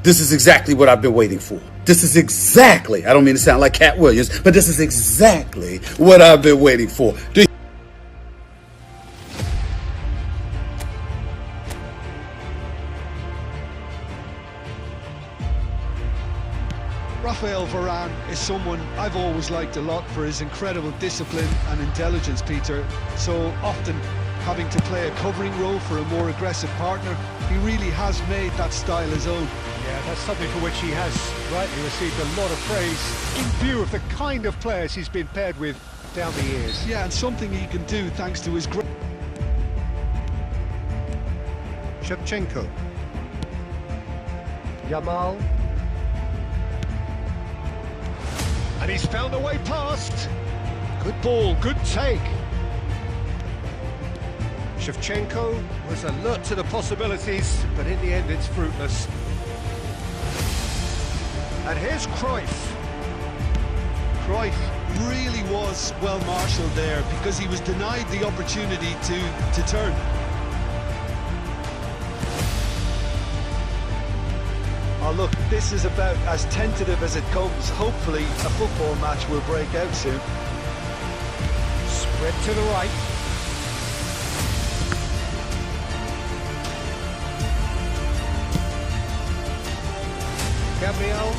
This is exactly what I've been waiting for. This is exactly, I don't mean to sound like Cat Williams, but this is exactly what I've been waiting for. Raphael Varane is someone I've always liked a lot for his incredible discipline and intelligence, Peter. So often having to play a covering role for a more aggressive partner, he really has made that style his own. Yeah, that's something for which he has rightly received a lot of praise in view of the kind of players he's been paired with down the years. Yeah, and something he can do thanks to his great... Shevchenko. Yamal. And he's found a way past. Good ball, good take. Shevchenko was alert to the possibilities, but in the end it's fruitless. And here's Cruyff. Cruyff really was well marshalled there because he was denied the opportunity to turn. Oh look, this is about as tentative as it comes. Hopefully a football match will break out soon. Spread to the right. Gabriel.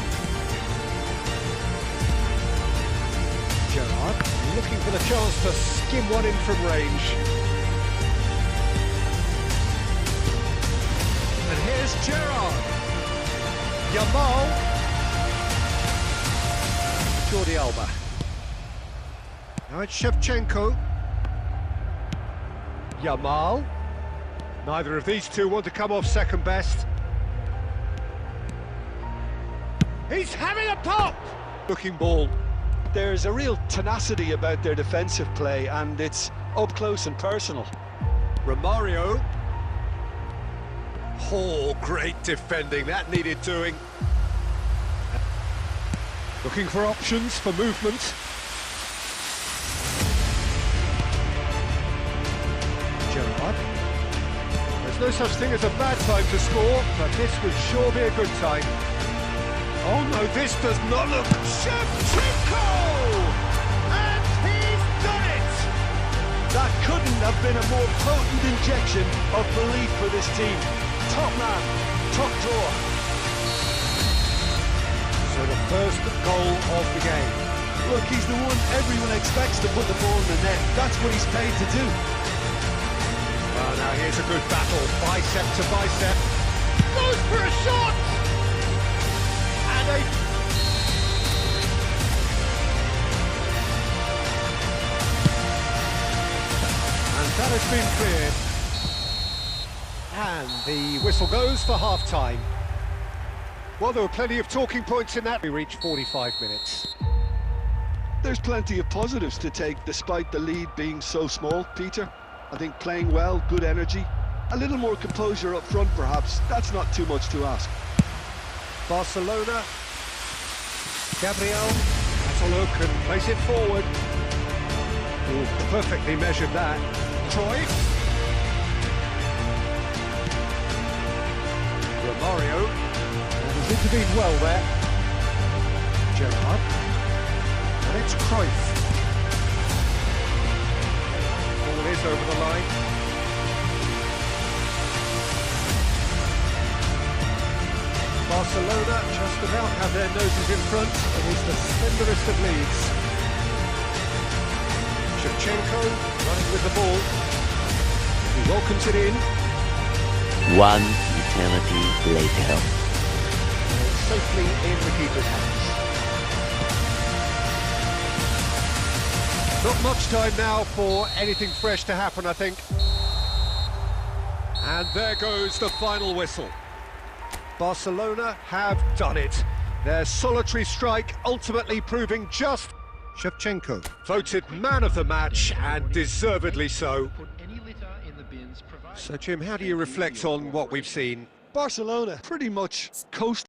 Gerrard looking for the chance to skim one in from range. And here's Gerrard. Yamal. Jordi Alba. Now it's Shevchenko. Yamal. Neither of these two want to come off second best. He's having a pop! Looking ball. There's a real tenacity about their defensive play, and it's up close and personal. Romario. Oh, great defending, that needed doing. Looking for options for movement. Gerrard. There's no such thing as a bad time to score, but this would sure be a good time. Oh no, this does not look... Shevchenko! And he's done it! That couldn't have been a more potent injection of belief for this team. Top man, top drawer. So the first goal of the game. Look, he's the one everyone expects to put the ball in the net. That's what he's paid to do. Oh, now here's a good battle, bicep to bicep. Goes for a shot! And that has been cleared. And the whistle goes for half-time. Well, there were plenty of talking points in that. We reached 45 minutes. There's plenty of positives to take despite the lead being so small, Peter. I think playing well, good energy, a little more composure up front perhaps. That's not too much to ask. Barcelona. Gabriel. That's a look and place it forward. Ooh, perfectly measured that. Cruyff. Romario. And he's intervened well there. Gerrard. And it's Cruyff. Ball is over the line. Barcelona just about have their noses in front. It is the slenderest of leads. Shevchenko running with the ball. He welcomes it in. One eternity later. Safely in the keeper's hands. Not much time now for anything fresh to happen, I think. And there goes the final whistle. Barcelona have done it. Their solitary strike ultimately proving just. Shevchenko voted man of the match, and deservedly so. So Jim, how do you reflect on what we've seen? Barcelona pretty much coast